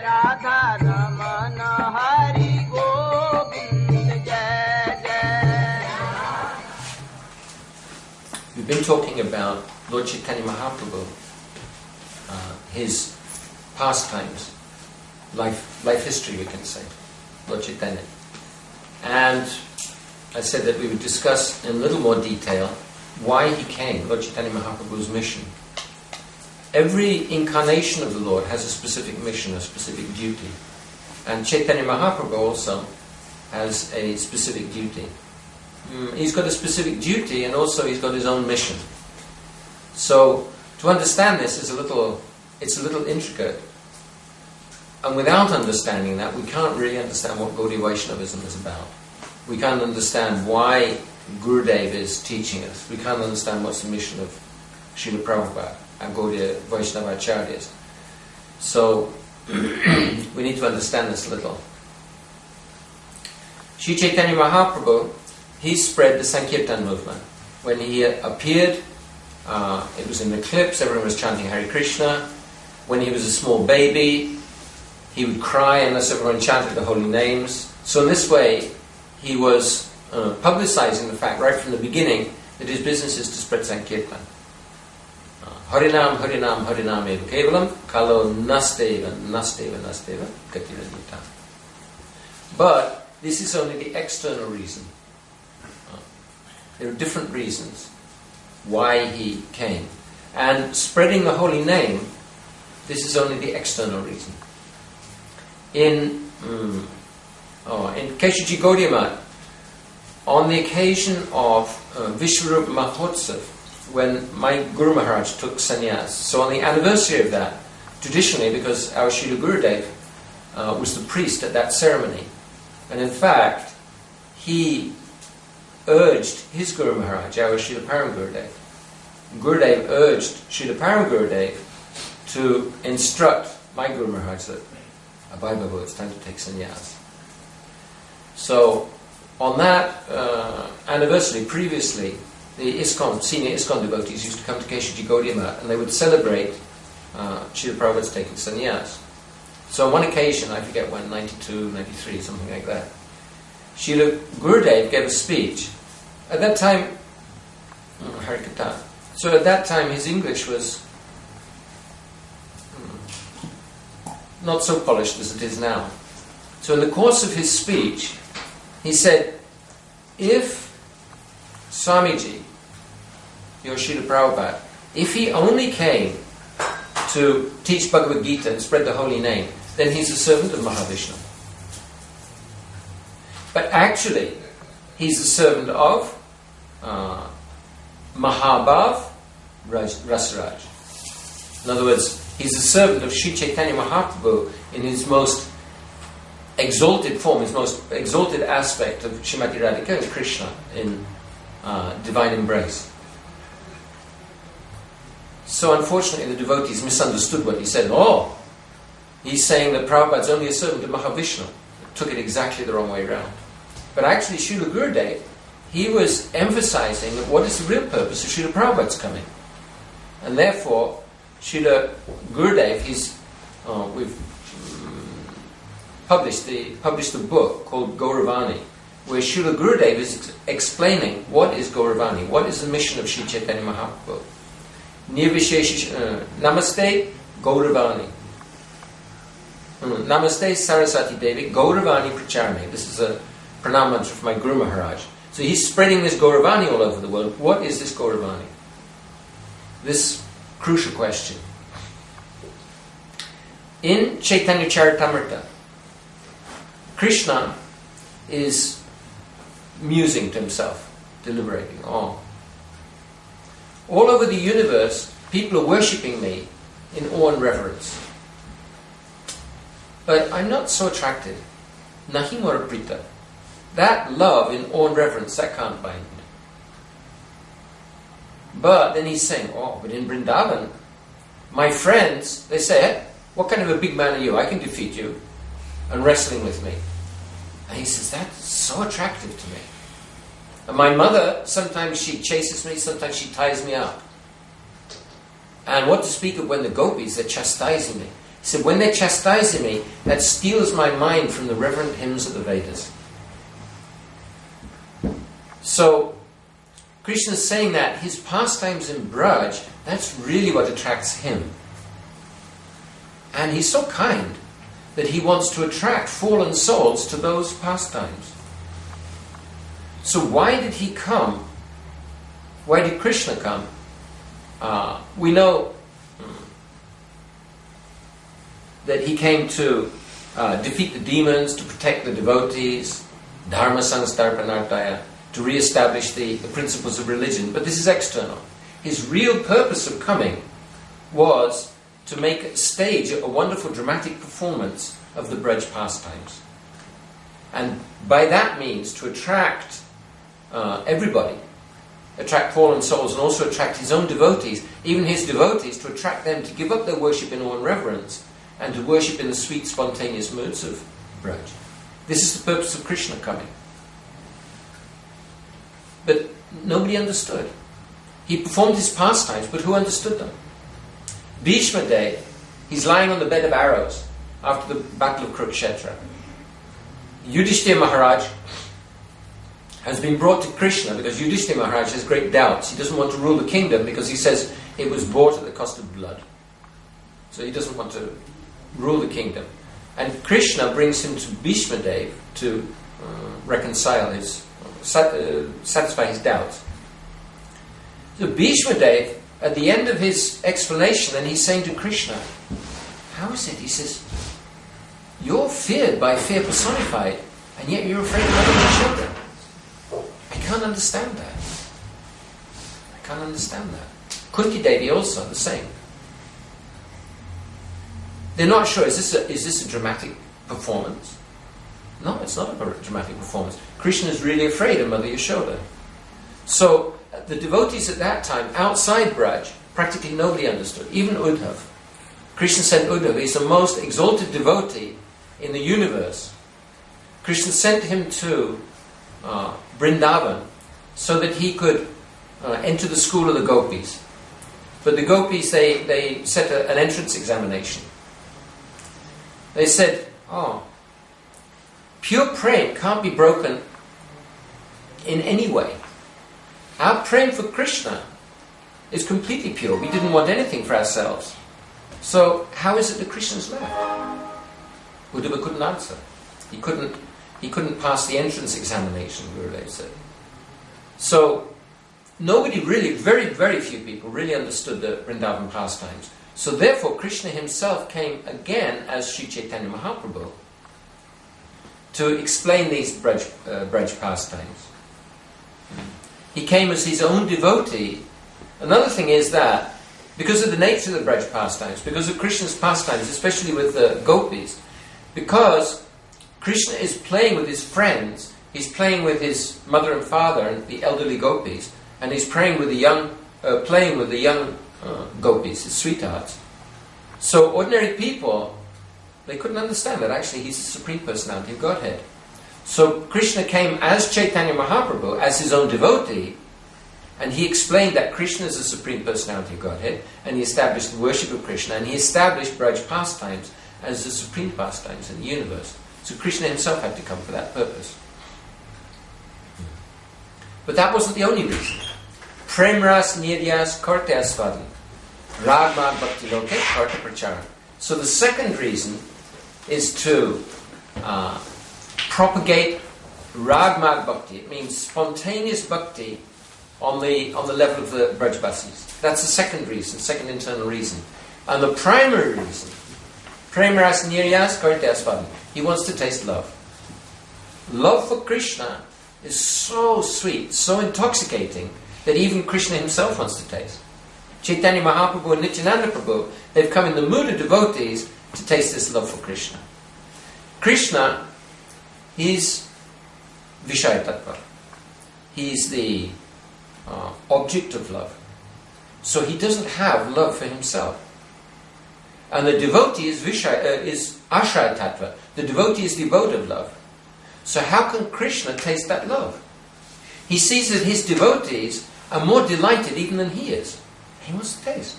Radha Ramana Hari Govind Jai Jai. We've been talking about Lord Caitanya Mahaprabhu, his pastimes, life history, we can say, Lord Caitanya. And I said that we would discuss in a little more detail why he came, Lord Caitanya Mahaprabhu's mission. Every incarnation of the Lord has a specific mission, a specific duty. And Caitanya Mahaprabhu also has a specific duty. He's got a specific duty and also he's got his own mission. So to understand this is a little intricate. And without understanding that, we can't really understand what Gaudiya Vaishnavism is about. We can't understand why Gurudev is teaching us. We can't understand what's the mission of Srila Prabhupada and Gaudiya Vaishnava Acharyas. So we need to understand this a little. Sri Caitanya Mahaprabhu, he spread the Sankirtan movement. When he appeared, it was in eclipse, everyone was chanting Hare Krishna. When he was a small baby, he would cry unless everyone chanted the holy names. So in this way, he was publicizing the fact right from the beginning that his business is to spread Sankirtan. Harinam, Harinam, Harinam eva kevalam, kalo nasteva, nasteva, nasteva, gatiranita. But this is only the external reason. There are different reasons why he came. And spreading the holy name, this is only the external reason. In Keshaji Gaudiya Math, on the occasion of Vishwarup Mahotsav, when my Guru Maharaj took sannyas, so on the anniversary of that, traditionally, because our Srila Gurudev was the priest at that ceremony, and in fact, he urged his Guru Maharaj, our Srila Param Gurudev. Gurudev urged Srila Param Gurudev to instruct my Guru Maharaj that, Abhay Babu, it's time to take sannyas. So, on that anniversary, previously, the senior ISKCON devotees used to come to Keshaji Gaudiya Math and they would celebrate Srila Prabhupada's taking sannyas. So on one occasion, I forget when, 92, 93, something like that, Srila Gurudev gave a speech. At that time, Harikata. So at that time his English was not so polished as it is now. So in the course of his speech, he said, if Swamiji, your Srila Prabhupada, if he only came to teach Bhagavad Gita and spread the holy name, then he's a servant of Mahavishnu. But actually, he's a servant of Mahabhav Rasaraj. In other words, he's a servant of Sri Caitanya Mahaprabhu in his most exalted form, his most exalted aspect of Srimati Radhika and Krishna in divine embrace. So unfortunately the devotees misunderstood what he said. Oh, he's saying that Prabhupada's only a servant of Mahavishnu. Took it exactly the wrong way around. But actually Srila Gurudev, he was emphasizing that what is the real purpose of Srila Prabhupada's coming. And therefore, Srila Gurudev, we've published a book called Gauravani, where Srila Gurudev is explaining what is Gauravani, what is the mission of Sri Caitanya Mahaprabhu. Namaste Gauravani. Namaste Saraswati Devi Gauravani Pracharane. This is a pranam mantra from my Guru Maharaj. So he's spreading this Gauravani all over the world. What is this Gauravani? This crucial question. In Chaitanya Charitamrita, Krishna is musing to himself, deliberating. All over the universe, people are worshipping me in awe and reverence. But I'm not so attractive. Nahi mora prita. That love in awe and reverence, that can't bind. But then he's saying, but in Vrindavan, my friends, they say, what kind of a big man are you? I can defeat you. And wrestling with me. And he says, that's so attractive to me. And my mother, sometimes she chases me, sometimes she ties me up. And what to speak of when the gopis are chastising me. He said, when they're chastising me, that steals my mind from the reverent hymns of the Vedas. So, Krishna is saying that his pastimes in Braj, that's really what attracts him. And he's so kind that he wants to attract fallen souls to those pastimes. So why did he come? Why did Krishna come? We know that he came to defeat the demons, to protect the devotees, dharma sangstarpanartaya, to re-establish the principles of religion. But this is external. His real purpose of coming was to stage a wonderful dramatic performance of the Braj pastimes. And by that means to attract everybody, attract fallen souls, and also attract his own devotees, even his devotees, to attract them to give up their worship in awe and reverence and to worship in the sweet, spontaneous moods of Braj. This is the purpose of Krishna coming. But nobody understood. He performed his pastimes, but who understood them? Bhishma Day, he's lying on the bed of arrows after the battle of Kurukshetra. Yudhishthira Maharaj has been brought to Krishna because Yudhishthira Maharaj has great doubts. He doesn't want to rule the kingdom because he says it was bought at the cost of blood. So he doesn't want to rule the kingdom. And Krishna brings him to Bhishma Dev to reconcile satisfy his doubts. So Bhishma Dev, at the end of his explanation, and he's saying to Krishna, how is it? He says, you're feared by fear personified, and yet you're afraid of other children. I can't understand that. I can't understand that. Kunti Devi also, the same. They're not sure, is this a dramatic performance? No, it's not a dramatic performance. Krishna is really afraid of Mother Yashoda. So, the devotees at that time, outside Braj, practically nobody understood, even Uddhav. Krishna sent Uddhav, he's the most exalted devotee in the universe. Krishna sent him to Vrindavan so that he could enter the school of the gopis. But the gopis, they set an entrance examination. They said, pure prem can't be broken in any way. Our prem for Krishna is completely pure. We didn't want anything for ourselves. So how is it that Krishna's left? Uddhava couldn't answer. He couldn't pass the entrance examination, Gurudev said. So nobody really, very, very few people really understood the Vrindavan pastimes. So therefore Krishna himself came again as Sri Caitanya Mahaprabhu to explain these Braj pastimes. He came as his own devotee. Another thing is that because of the nature of the Braj pastimes, because of Krishna's pastimes, especially with the gopis, because Krishna is playing with his friends, he's playing with his mother and father and the elderly gopis, and he's playing with the young gopis, his sweethearts. So ordinary people, they couldn't understand that actually he's the Supreme Personality of Godhead. So Krishna came as Chaitanya Mahaprabhu, as his own devotee, and he explained that Krishna is the Supreme Personality of Godhead, and he established the worship of Krishna, and he established Braj pastimes as the supreme pastimes in the universe. So Krishna himself had to come for that purpose. But that wasn't the only reason. Prem ras niryas karte asvadan, ragmag bhakti loke karte pracharan. So the second reason is to propagate ragmag bhakti. It means spontaneous bhakti on the level of the Brajbasis. That's the second reason, second internal reason. And the primary reason, prem ras niryas karte asvadan, he wants to taste love. Love for Krishna is so sweet, so intoxicating, that even Krishna himself wants to taste. Chaitanya Mahaprabhu and Nityananda Prabhu, they've come in the mood of devotees to taste this love for Krishna. Krishna, he's Vishaya Tattva. He's the object of love. So he doesn't have love for himself. And the devotee is Ashraya Tattva. The devotee is the abode of love. So how can Krishna taste that love? He sees that his devotees are more delighted even than he is. He wants to taste.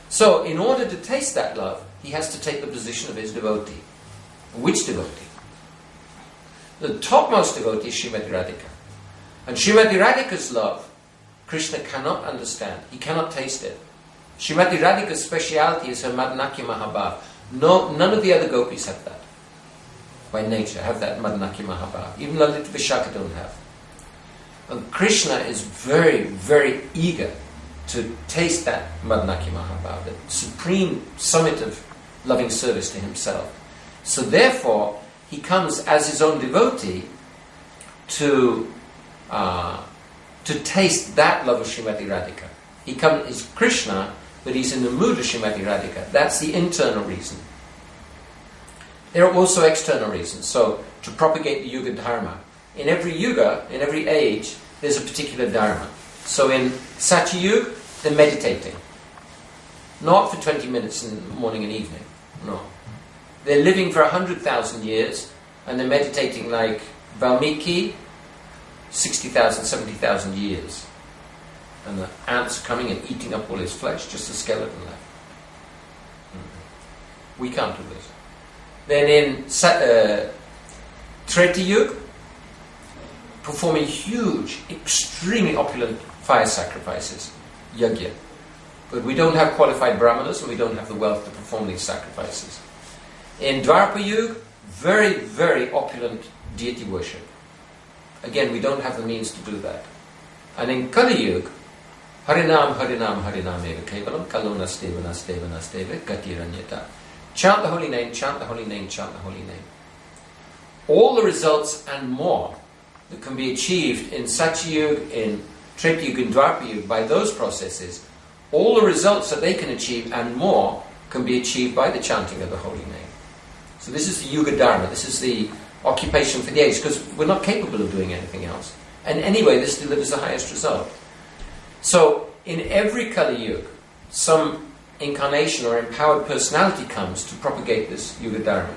So in order to taste that love, he has to take the position of his devotee. Which devotee? The topmost devotee is Srimati Radhika. And Srimati Radhika's love, Krishna cannot understand. He cannot taste it. Srimati Radhika's speciality is her Madanakya Mahabhav. No, none of the other gopis have that. By nature, have that Madanakya Mahabhav. Even Lalita Vishaka don't have. And Krishna is very, very eager to taste that Madanakya Mahabhav, the supreme summit of loving service to himself. So therefore, he comes as his own devotee to taste that love of Srimati Radhika. He's Krishna, but he's in the mood of Srimati Radhika. That's the internal reason. There are also external reasons. So, to propagate the Yuga Dharma. In every Yuga, in every age, there's a particular Dharma. So in Satya Yuga, they're meditating. Not for 20 minutes in the morning and evening. No. They're living for 100,000 years, and they're meditating like Valmiki, 60,000, 70,000 years. And the ants are coming and eating up all his flesh, just a skeleton left. We can't do this. Then in Treta Yuga, performing huge, extremely opulent fire sacrifices, yajna. But we don't have qualified brahmanas, and we don't have the wealth to perform these sacrifices. In Dwapara Yuga, very, very opulent deity worship. Again, we don't have the means to do that. And in Kali Yuga, Harinam, Harinam, Harinam eva kevalam, Kalonasteva, Nasteva, Nasteva, Gatiranyata. Chant the holy name, chant the holy name, chant the holy name. All the results and more that can be achieved in Satya Yuga, in Treta Yuga, and Dwapara Yuga by those processes, all the results that they can achieve and more can be achieved by the chanting of the holy name. So this is the Yuga Dharma, this is the occupation for the age, because we're not capable of doing anything else. And anyway, this delivers the highest result. So, in every Kali Yuga, some incarnation or empowered personality comes to propagate this Yuga Dharma.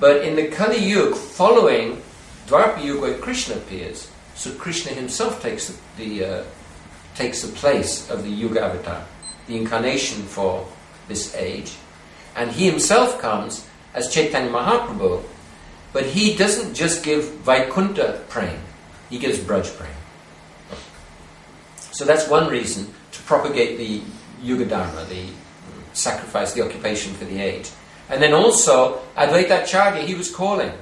But in the Kali Yuga, following Dwapara Yuga, where Krishna appears, so Krishna himself takes the place of the Yuga Avatar, the incarnation for this age. And he himself comes as Caitanya Mahaprabhu, but he doesn't just give Vaikuntha praying, he gives Braj praying. So that's one reason to propagate the Yuga Dharma, the sacrifice, the occupation for the age. And then also, Advaita Acharya, he was calling.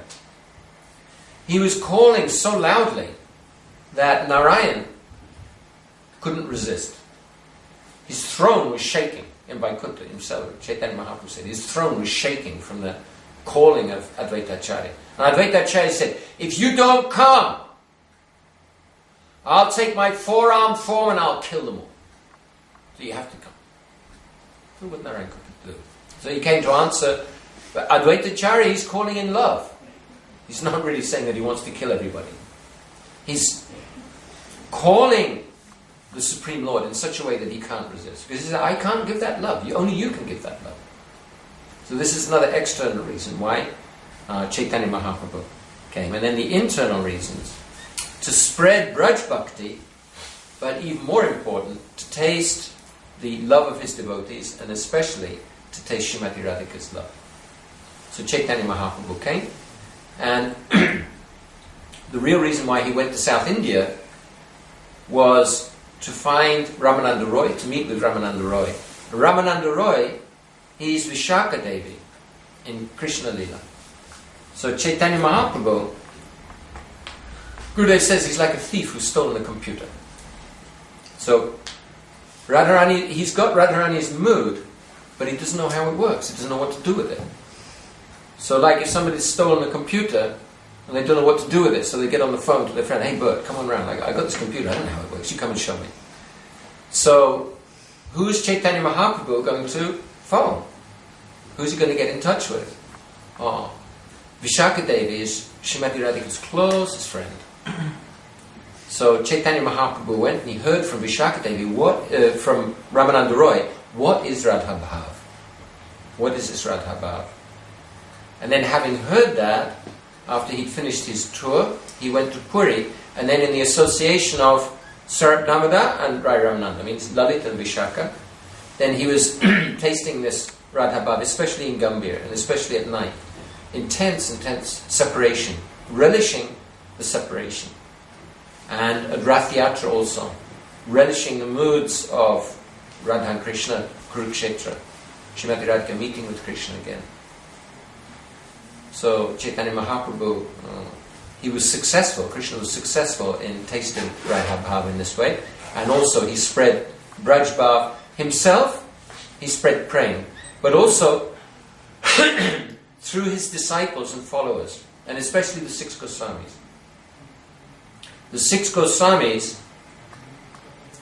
He was calling so loudly that Narayan couldn't resist. His throne was shaking in Vaikuntha himself. Chaitanya Mahaprabhu said his throne was shaking from the calling of Advaita Acharya. And Advaita Acharya said, if you don't come, I'll take my four-armed form and I'll kill them all. So you have to come. That's what Narayan could do. So he came to answer, but Advaita Acharya, he's calling in love. He's not really saying that he wants to kill everybody. He's calling the Supreme Lord in such a way that he can't resist. Because he said, I can't give that love. Only you can give that love. So this is another external reason why Chaitanya Mahaprabhu came. And then the internal reasons, to spread Braj Bhakti, but even more important, to taste the love of his devotees, and especially to taste Srimati Radhika's love. So Chaitanya Mahaprabhu came, and the real reason why he went to South India was to find Ramananda Roy, to meet with Ramananda Roy. Ramananda Roy, he's Vishaka Devi in Krishna Lila. So Chaitanya Mahaprabhu, Gurudev says he's like a thief who's stolen a computer. So Radharani, he's got Radharani's mood, but he doesn't know how it works. He doesn't know what to do with it. So like if somebody's stolen a computer and they don't know what to do with it, so they get on the phone to their friend, hey Bert, come on round, I got this computer, I don't know how it works, you come and show me. So who's Chaitanya Mahaprabhu going to phone? Who's he going to get in touch with? Oh, Vishaka Devi is Srimati Radhika's closest friend. So Chaitanya Mahaprabhu went and he heard from Vishaka Devi, from Ramananda Roy, what is Radha Bhav? What is this Radha Bhav? And then having heard that, after he'd finished his tour, he went to Puri, and then in the association of Sarat Damodar and Rai Ramananda, means Lalit and Vishaka, then he was tasting this Radha Bhav, especially in Gambhir, and especially at night. Intense separation, relishing the separation. And at Rath Yatra also, relishing the moods of Radha and Krishna, Kurukshetra, Srimati Radhika meeting with Krishna again. So Chaitanya Mahaprabhu, he was successful, Krishna was successful in tasting Radha Bhav in this way, and also he spread Braj Bhav himself, he spread praying, but also through his disciples and followers, and especially the 6 Goswamis. The 6 Goswamis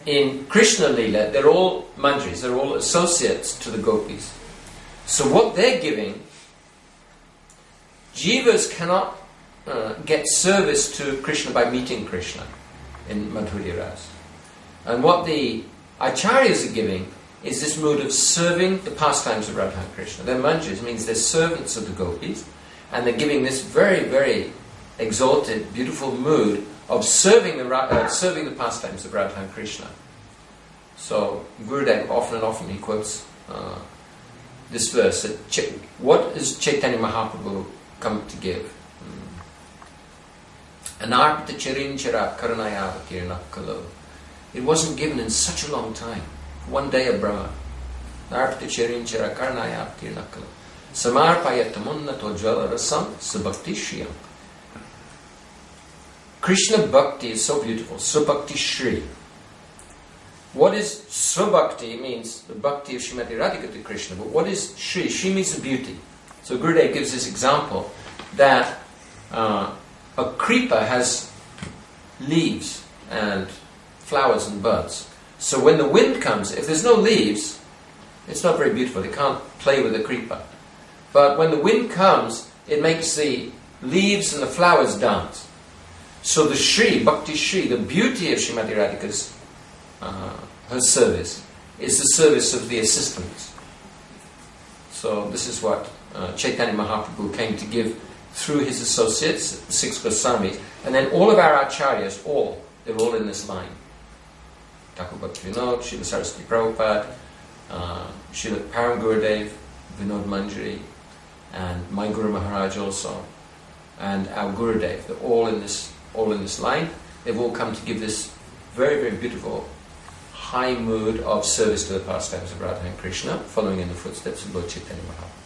in Krishna Leela, they're all manjaris, they're all associates to the gopis. So what they're giving, jivas cannot get service to Krishna by meeting Krishna in Madhurya Ras. And what the acharyas are giving is this mood of serving the pastimes of Radha and Krishna. They're manjaris, means they're servants of the gopis, and they're giving this very, very exalted, beautiful mood of serving the pastimes of Radha and Krishna. So Gurudev often and often he quotes this verse that what is Chaitanya Mahaprabhu come to give? Anarpita chirinchara karanaya kirnakalo. It wasn't given in such a long time. One day of Brahma. Anarpita chirinchara karanaya kirnakalo. Samarpayattamunnato jvala rasam sabhakti shriyam. Krishna Bhakti is so beautiful. Subhakti Shri. What is Subhakti? Means the Bhakti of Srimati Radhika to Krishna. But what is Shri? Shri means the beauty. So Gurudev gives this example that a creeper has leaves and flowers and buds. So when the wind comes, if there's no leaves, it's not very beautiful. They can't play with the creeper. But when the wind comes, it makes the leaves and the flowers dance. So the Shri, Bhakti Shri, the beauty of Srimati Radhika's her service is the service of the assistants. So this is what Chaitanya Mahaprabhu came to give through his associates, the 6 Goswamis, and then all of our acharyas, they're all in this line. Thakur Bhakti Vinod, Srila Saraswati Prabhupada, Srila Param Gurudev, Vinod Manjari, and my Guru Maharaj also, and our Gurudev. They're all in this line. They've all come to give this very, very beautiful high mood of service to the pastimes of Radha and Krishna, following in the footsteps of Lord Chaitanya Mahaprabhu.